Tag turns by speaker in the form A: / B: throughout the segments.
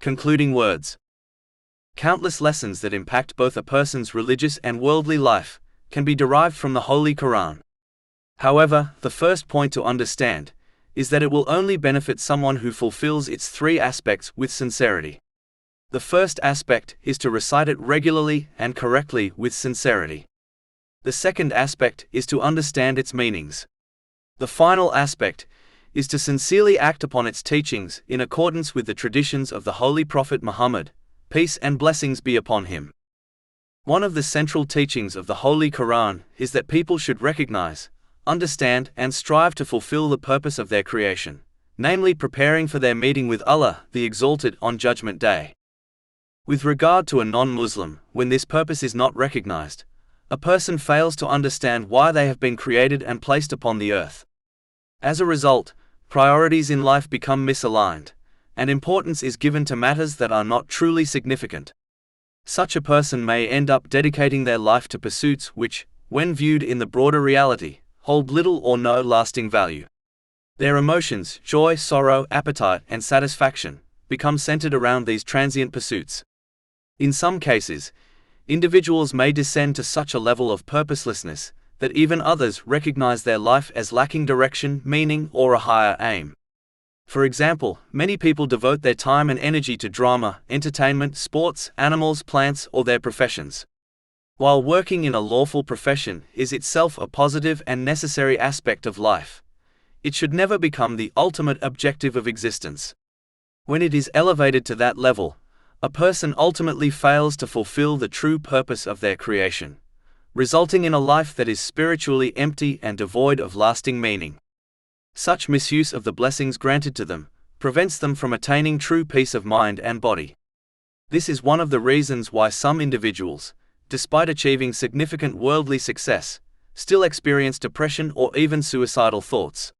A: Concluding words. Countless lessons that impact both a person's religious and worldly life can be derived from the Holy Quran. However, the first point to understand is that it will only benefit someone who fulfills its three aspects with sincerity. The first aspect is to recite it regularly and correctly with sincerity. The second aspect is to understand its meanings. The final aspect is to sincerely act upon its teachings in accordance with the traditions of the Holy Prophet Muhammad, peace and blessings be upon him. One of the central teachings of the Holy Quran is that people should recognize, understand, and strive to fulfill the purpose of their creation, namely preparing for their meeting with Allah, the Exalted, on Judgment Day. With regard to a non-Muslim, when this purpose is not recognized, a person fails to understand why they have been created and placed upon the earth. As a result, priorities in life become misaligned, and importance is given to matters that are not truly significant. Such a person may end up dedicating their life to pursuits which, when viewed in the broader reality, hold little or no lasting value. Their emotions, joy, sorrow, appetite, and satisfaction, become centered around these transient pursuits. In some cases, individuals may descend to such a level of purposelessness that even others recognize their life as lacking direction, meaning, or a higher aim. For example, many people devote their time and energy to drama, entertainment, sports, animals, plants, or their professions. While working in a lawful profession is itself a positive and necessary aspect of life, it should never become the ultimate objective of existence. When it is elevated to that level, a person ultimately fails to fulfill the true purpose of their creation, resulting in a life that is spiritually empty and devoid of lasting meaning. Such misuse of the blessings granted to them prevents them from attaining true peace of mind and body. This is one of the reasons why some individuals, despite achieving significant worldly success, still experience depression or even suicidal thoughts.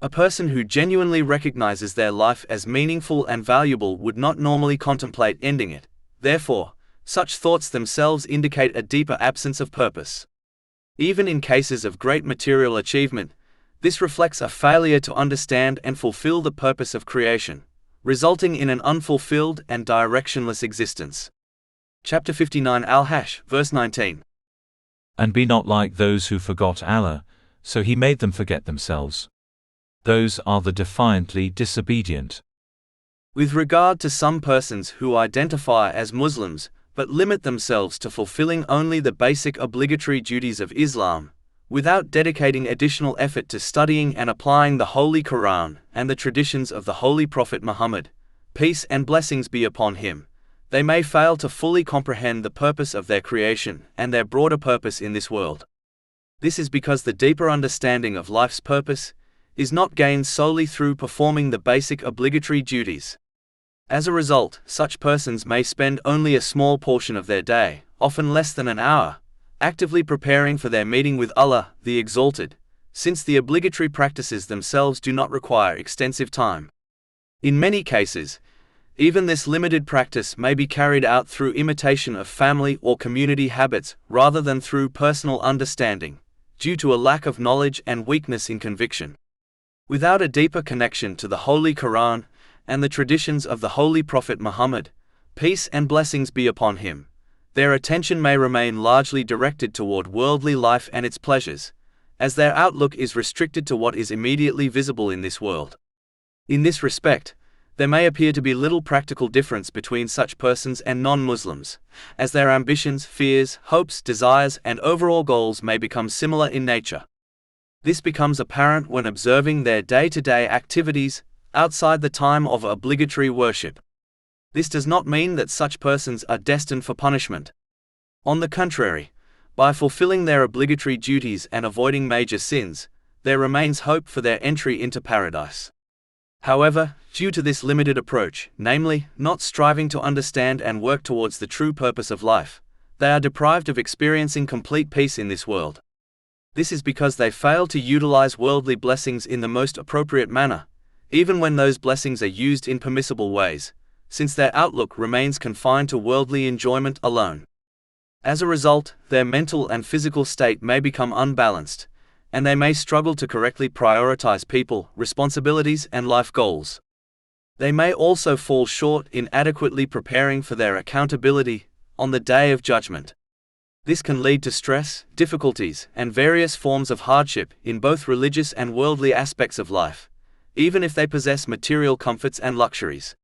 A: A person who genuinely recognizes their life as meaningful and valuable would not normally contemplate ending it. Therefore, such thoughts themselves indicate a deeper absence of purpose. Even in cases of great material achievement, this reflects a failure to understand and fulfill the purpose of creation, resulting in an unfulfilled and directionless existence. Chapter 59 Al-Hash, verse 19.
B: And be not like those who forgot Allah, so He made them forget themselves. Those are the defiantly disobedient.
A: With regard to some persons who identify as Muslims, but limit themselves to fulfilling only the basic obligatory duties of Islam, without dedicating additional effort to studying and applying the Holy Quran and the traditions of the Holy Prophet Muhammad, peace and blessings be upon him, they may fail to fully comprehend the purpose of their creation and their broader purpose in this world. This is because the deeper understanding of life's purpose is not gained solely through performing the basic obligatory duties. As a result, such persons may spend only a small portion of their day, often less than an hour, actively preparing for their meeting with Allah, the Exalted, since the obligatory practices themselves do not require extensive time. In many cases, even this limited practice may be carried out through imitation of family or community habits rather than through personal understanding, due to a lack of knowledge and weakness in conviction. Without a deeper connection to the Holy Quran and the traditions of the Holy Prophet Muhammad, peace and blessings be upon him, their attention may remain largely directed toward worldly life and its pleasures, as their outlook is restricted to what is immediately visible in this world. In this respect, there may appear to be little practical difference between such persons and non-Muslims, as their ambitions, fears, hopes, desires, and overall goals may become similar in nature. This becomes apparent when observing their day-to-day activities outside the time of obligatory worship. This does not mean that such persons are destined for punishment. On the contrary, by fulfilling their obligatory duties and avoiding major sins, there remains hope for their entry into paradise. However, due to this limited approach, namely, not striving to understand and work towards the true purpose of life, they are deprived of experiencing complete peace in this world. This is because they fail to utilize worldly blessings in the most appropriate manner, even when those blessings are used in permissible ways, since their outlook remains confined to worldly enjoyment alone. As a result, their mental and physical state may become unbalanced, and they may struggle to correctly prioritize people, responsibilities, and life goals. They may also fall short in adequately preparing for their accountability on the day of judgment. This can lead to stress, difficulties, and various forms of hardship in both religious and worldly aspects of life, even if they possess material comforts and luxuries.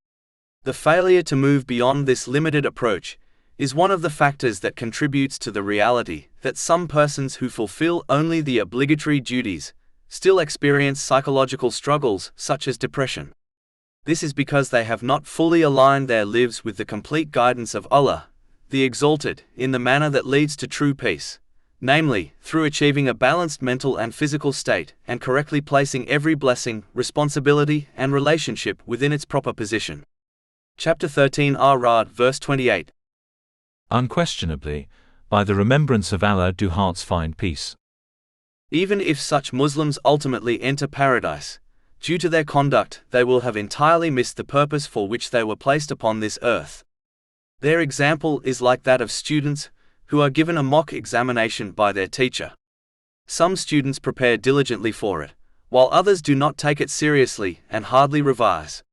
A: The failure to move beyond this limited approach is one of the factors that contributes to the reality that some persons who fulfill only the obligatory duties still experience psychological struggles such as depression. This is because they have not fully aligned their lives with the complete guidance of Allah, the Exalted, in the manner that leads to true peace, namely, through achieving a balanced mental and physical state and correctly placing every blessing, responsibility, and relationship within its proper position. Chapter 13 Ar-Ra'd, verse 28.
B: Unquestionably, by the remembrance of Allah do hearts find peace.
A: Even if such Muslims ultimately enter paradise, due to their conduct, they will have entirely missed the purpose for which they were placed upon this earth. Their example is like that of students who are given a mock examination by their teacher. Some students prepare diligently for it, while others do not take it seriously and hardly revise.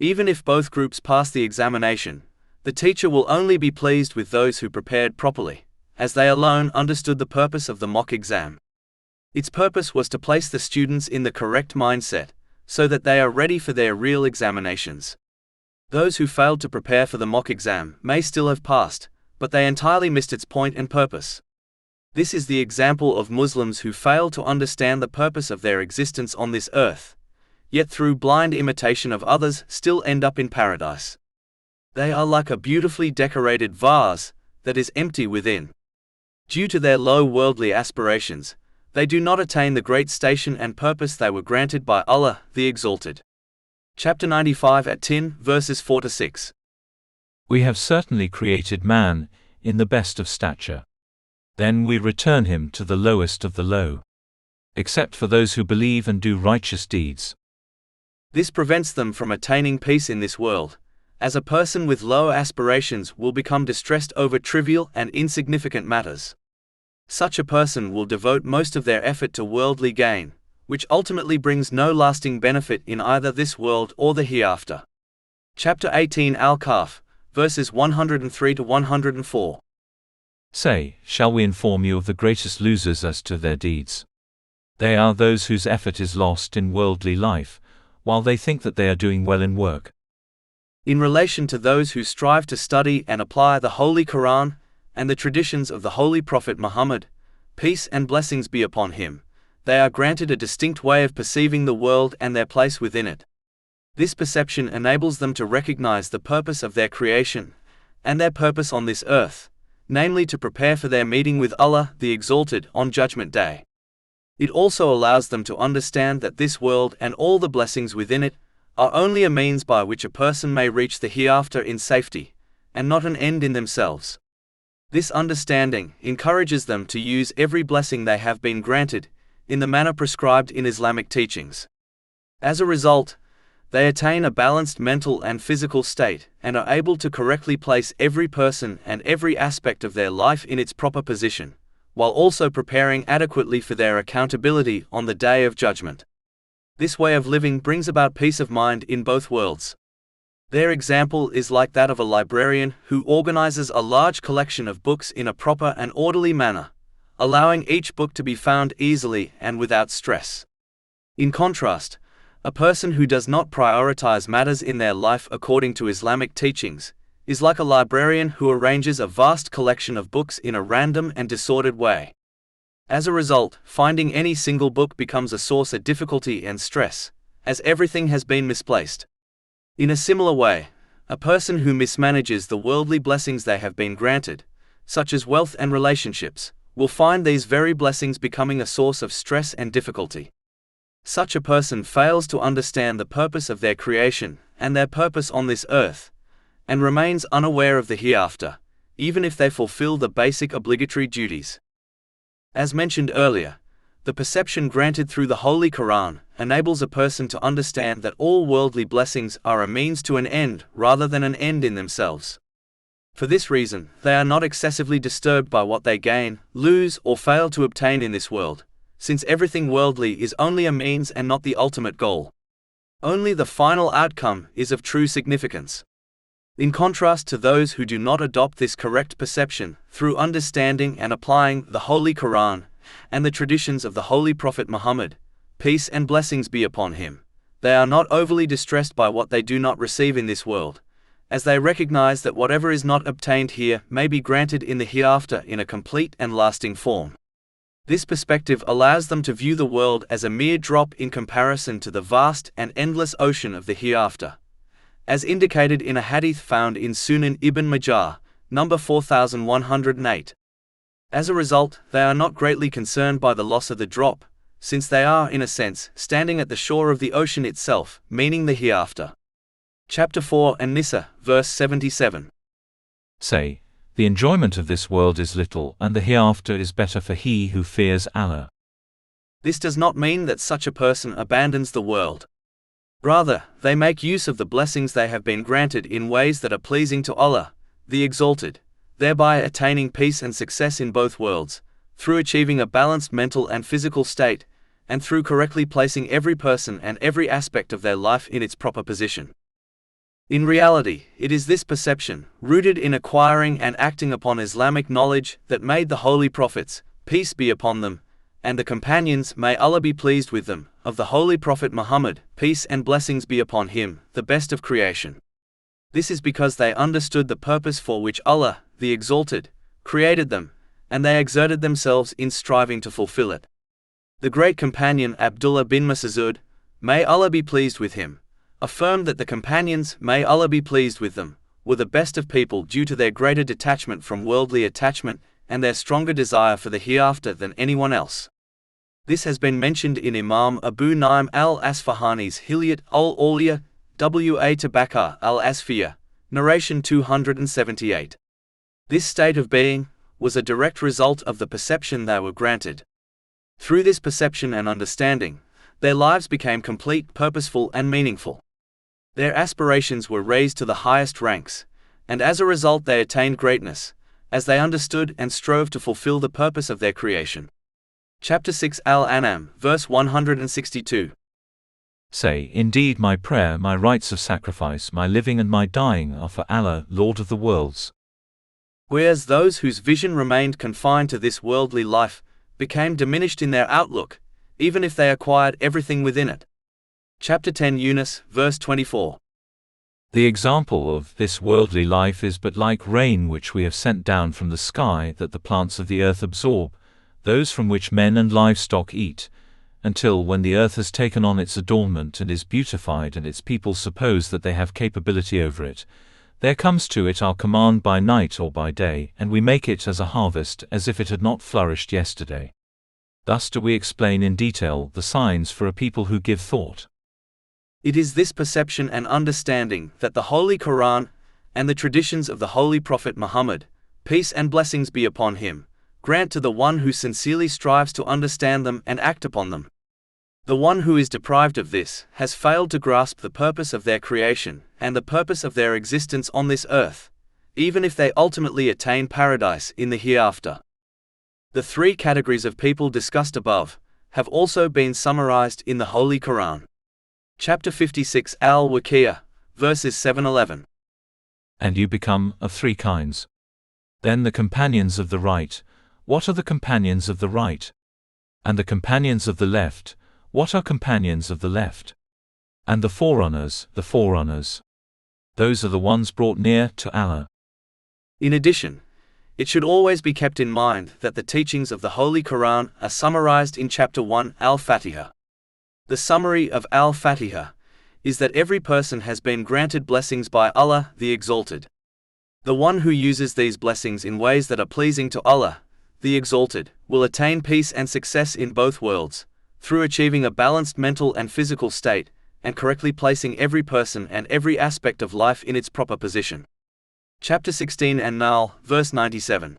A: Even if both groups pass the examination, the teacher will only be pleased with those who prepared properly, as they alone understood the purpose of the mock exam. Its purpose was to place the students in the correct mindset, so that they are ready for their real examinations. Those who failed to prepare for the mock exam may still have passed, but they entirely missed its point and purpose. This is the example of Muslims who fail to understand the purpose of their existence on this earth, yet through blind imitation of others still end up in paradise. They are like a beautifully decorated vase that is empty within. Due to their low worldly aspirations, they do not attain the great station and purpose they were granted by Allah, the Exalted. Chapter 95 at 10, verses 4-6.
B: We have certainly created man in the best of stature. Then we return him to the lowest of the low. Except for those who believe and do righteous deeds.
A: This prevents them from attaining peace in this world, as a person with low aspirations will become distressed over trivial and insignificant matters. Such a person will devote most of their effort to worldly gain, which ultimately brings no lasting benefit in either this world or the hereafter. Chapter 18 Al-Kahf, verses 103-104.
B: Say, shall we inform you of the greatest losers as to their deeds? They are those whose effort is lost in worldly life, while they think that they are doing well in work.
A: In relation to those who strive to study and apply the Holy Quran and the traditions of the Holy Prophet Muhammad, peace and blessings be upon him, they are granted a distinct way of perceiving the world and their place within it. This perception enables them to recognize the purpose of their creation and their purpose on this earth, namely to prepare for their meeting with Allah, the Exalted, on Judgment Day. It also allows them to understand that this world and all the blessings within it are only a means by which a person may reach the hereafter in safety, and not an end in themselves. This understanding encourages them to use every blessing they have been granted in the manner prescribed in Islamic teachings. As a result, they attain a balanced mental and physical state and are able to correctly place every person and every aspect of their life in its proper position, while also preparing adequately for their accountability on the Day of Judgment. This way of living brings about peace of mind in both worlds. Their example is like that of a librarian who organizes a large collection of books in a proper and orderly manner, allowing each book to be found easily and without stress. In contrast, a person who does not prioritize matters in their life according to Islamic teachings is like a librarian who arranges a vast collection of books in a random and disordered way. As a result, finding any single book becomes a source of difficulty and stress, as everything has been misplaced. In a similar way, a person who mismanages the worldly blessings they have been granted, such as wealth and relationships, will find these very blessings becoming a source of stress and difficulty. Such a person fails to understand the purpose of their creation and their purpose on this earth, and remains unaware of the hereafter, even if they fulfill the basic obligatory duties. As mentioned earlier, the perception granted through the Holy Quran enables a person to understand that all worldly blessings are a means to an end rather than an end in themselves. For this reason, they are not excessively disturbed by what they gain, lose, or fail to obtain in this world, since everything worldly is only a means and not the ultimate goal. Only the final outcome is of true significance. In contrast to those who do not adopt this correct perception through understanding and applying the Holy Quran and the traditions of the Holy Prophet Muhammad, peace and blessings be upon him, they are not overly distressed by what they do not receive in this world, as they recognize that whatever is not obtained here may be granted in the hereafter in a complete and lasting form. This perspective allows them to view the world as a mere drop in comparison to the vast and endless ocean of the hereafter, as indicated in a hadith found in Sunan Ibn Majah, number 4108. As a result, they are not greatly concerned by the loss of the drop, since they are, in a sense, standing at the shore of the ocean itself, meaning the hereafter. Chapter 4 An-Nisa, verse 77.
B: Say, the enjoyment of this world is little, and the hereafter is better for he who fears Allah.
A: This does not mean that such a person abandons the world. Rather, they make use of the blessings they have been granted in ways that are pleasing to Allah, the Exalted, thereby attaining peace and success in both worlds, through achieving a balanced mental and physical state, and through correctly placing every person and every aspect of their life in its proper position. In reality, it is this perception, rooted in acquiring and acting upon Islamic knowledge, that made the Holy Prophets, peace be upon them, and the companions, may Allah be pleased with them, of the Holy Prophet Muhammad, peace and blessings be upon him, the best of creation. This is because they understood the purpose for which Allah, the Exalted, created them, and they exerted themselves in striving to fulfill it. The great companion Abdullah bin Mas'ud, may Allah be pleased with him, affirmed that the companions, may Allah be pleased with them, were the best of people due to their greater detachment from worldly attachment and their stronger desire for the hereafter than anyone else. This has been mentioned in Imam Abu Naim al-Asfahani's Hilyat al-Awliya, wa Tabakar al-Asfiya, narration 278. This state of being was a direct result of the perception they were granted. Through this perception and understanding, their lives became complete, purposeful, and meaningful. Their aspirations were raised to the highest ranks, and as a result they attained greatness, as they understood and strove to fulfill the purpose of their creation. Chapter 6 Al-An'am, verse 162.
B: Say, indeed my prayer, my rites of sacrifice, my living and my dying are for Allah, Lord of the worlds.
A: Whereas those whose vision remained confined to this worldly life became diminished in their outlook, even if they acquired everything within it. Chapter 10 Yunus, verse 24.
B: The example of this worldly life is but like rain which we have sent down from the sky that the plants of the earth absorb, those from which men and livestock eat, until when the earth has taken on its adornment and is beautified and its people suppose that they have capability over it, there comes to it our command by night or by day, and we make it as a harvest as if it had not flourished yesterday. Thus do we explain in detail the signs for a people who give thought.
A: It is this perception and understanding that the Holy Quran and the traditions of the Holy Prophet Muhammad, peace and blessings be upon him, grant to the one who sincerely strives to understand them and act upon them. The one who is deprived of this has failed to grasp the purpose of their creation and the purpose of their existence on this earth, even if they ultimately attain paradise in the hereafter. The three categories of people discussed above have also been summarized in the Holy Quran. Chapter 56 Al-Waqi'ah, verses 7-11.
B: And you become of three kinds. Then the companions of the right, what are the companions of the right? And the companions of the left, what are companions of the left? And the forerunners, the forerunners. Those are the ones brought near to Allah.
A: In addition, it should always be kept in mind that the teachings of the Holy Quran are summarized in Chapter 1 Al-Fatiha. The summary of Al-Fatiha is that every person has been granted blessings by Allah the Exalted. The one who uses these blessings in ways that are pleasing to Allah the Exalted will attain peace and success in both worlds, through achieving a balanced mental and physical state, and correctly placing every person and every aspect of life in its proper position. Chapter 16 An-Nahl, verse 97.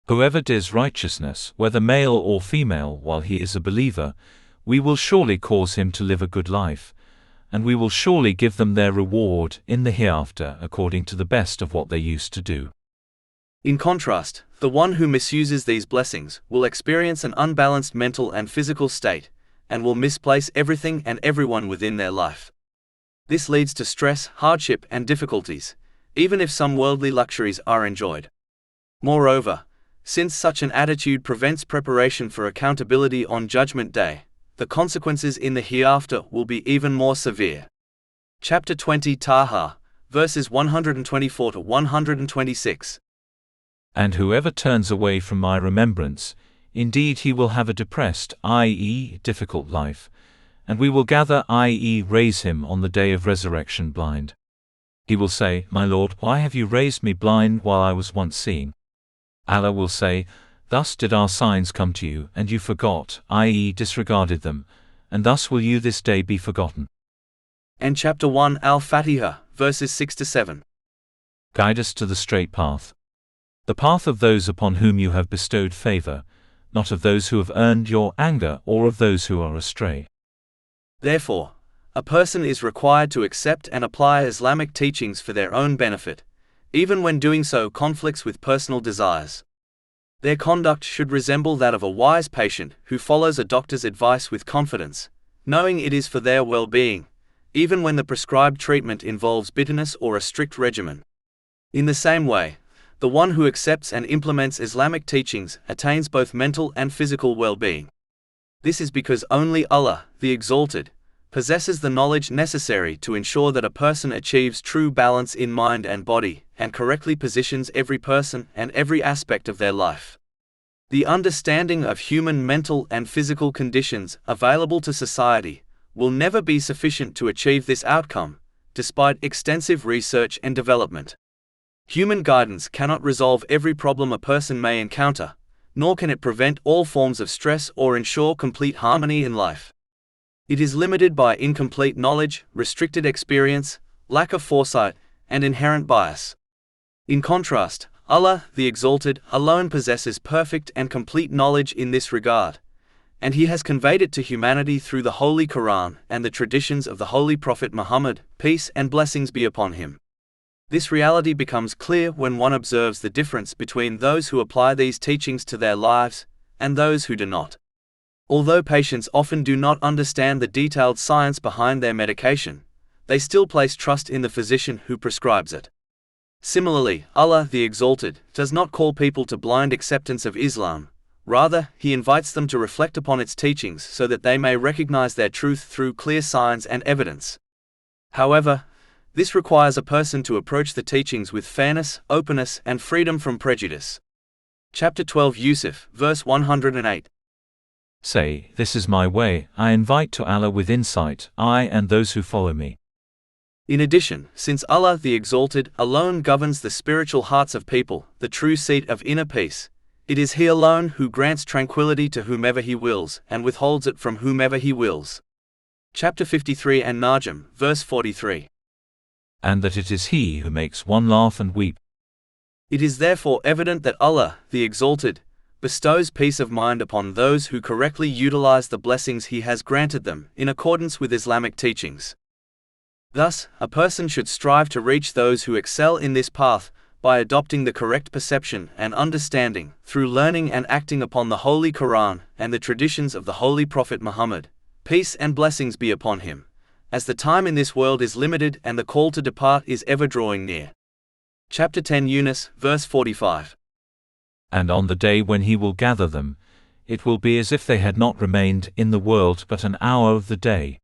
B: Whoever does righteousness, whether male or female, while he is a believer, we will surely cause him to live a good life, and we will surely give them their reward in the hereafter according to the best of what they used to do.
A: In contrast, the one who misuses these blessings will experience an unbalanced mental and physical state, and will misplace everything and everyone within their life. This leads to stress, hardship, and difficulties, even if some worldly luxuries are enjoyed. Moreover, since such an attitude prevents preparation for accountability on Judgment Day, the consequences in the hereafter will be even more severe. Chapter 20 Taha, verses 124 to 126.
B: And whoever turns away from my remembrance, indeed he will have a depressed, i.e., difficult life, and we will gather, i.e., raise him on the day of resurrection blind. He will say, My Lord, why have you raised me blind while I was once seeing? Allah will say, Thus did our signs come to you, and you forgot, i.e., disregarded them, and thus will you this day be forgotten.
A: And chapter 1 Al-Fatiha, verses 6 to 7.
B: Guide us to the straight path. The path of those upon whom you have bestowed favor, not of those who have earned your anger or of those who are astray.
A: Therefore, a person is required to accept and apply Islamic teachings for their own benefit, even when doing so conflicts with personal desires. Their conduct should resemble that of a wise patient who follows a doctor's advice with confidence, knowing it is for their well-being, even when the prescribed treatment involves bitterness or a strict regimen. In the same way, the one who accepts and implements Islamic teachings attains both mental and physical well-being. This is because only Allah, the Exalted, possesses the knowledge necessary to ensure that a person achieves true balance in mind and body, and correctly positions every person and every aspect of their life. The understanding of human mental and physical conditions available to society will never be sufficient to achieve this outcome, despite extensive research and development. Human guidance cannot resolve every problem a person may encounter, nor can it prevent all forms of stress or ensure complete harmony in life. It is limited by incomplete knowledge, restricted experience, lack of foresight, and inherent bias. In contrast, Allah, the Exalted, alone possesses perfect and complete knowledge in this regard, and He has conveyed it to humanity through the Holy Quran and the traditions of the Holy Prophet Muhammad, peace and blessings be upon him. This reality becomes clear when one observes the difference between those who apply these teachings to their lives and those who do not. Although patients often do not understand the detailed science behind their medication, they still place trust in the physician who prescribes it. Similarly, Allah, the Exalted, does not call people to blind acceptance of Islam. Rather, He invites them to reflect upon its teachings so that they may recognize their truth through clear signs and evidence. However, this requires a person to approach the teachings with fairness, openness, and freedom from prejudice. Chapter 12 Yusuf, verse 108.
B: Say, This is my way, I invite to Allah with insight, I and those who follow me.
A: In addition, since Allah the Exalted alone governs the spiritual hearts of people, the true seat of inner peace, it is He alone who grants tranquility to whomever He wills and withholds it from whomever He wills. Chapter 53 and Najm, verse 43.
B: And that it is He who makes one laugh and weep.
A: It is therefore evident that Allah, the Exalted, bestows peace of mind upon those who correctly utilize the blessings He has granted them in accordance with Islamic teachings. Thus, a person should strive to reach those who excel in this path by adopting the correct perception and understanding through learning and acting upon the Holy Quran and the traditions of the Holy Prophet Muhammad, peace and blessings be upon him, as the time in this world is limited and the call to depart is ever drawing near. Chapter 10 Yunus, verse 45.
B: And on the day when He will gather them, it will be as if they had not remained in the world but an hour of the day.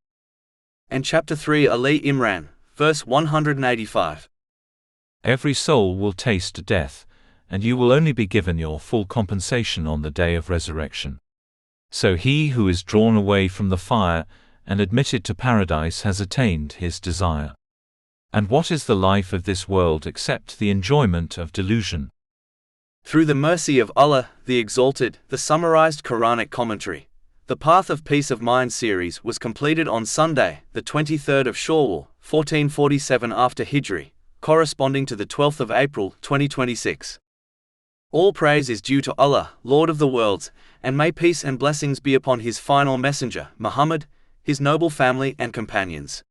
A: And chapter 3 Ali Imran, verse 185.
B: Every soul will taste death, and you will only be given your full compensation on the day of resurrection. So he who is drawn away from the fire and admitted to paradise has attained his desire. And what is the life of this world except the enjoyment of delusion?
A: Through the mercy of Allah, the Exalted, the summarized Quranic commentary, the Path of Peace of Mind series was completed on Sunday, the 23rd of Shawwal, 1447 after Hijri, corresponding to the 12th of April, 2026. All praise is due to Allah, Lord of the worlds, and may peace and blessings be upon His final messenger, Muhammad, his noble family and companions.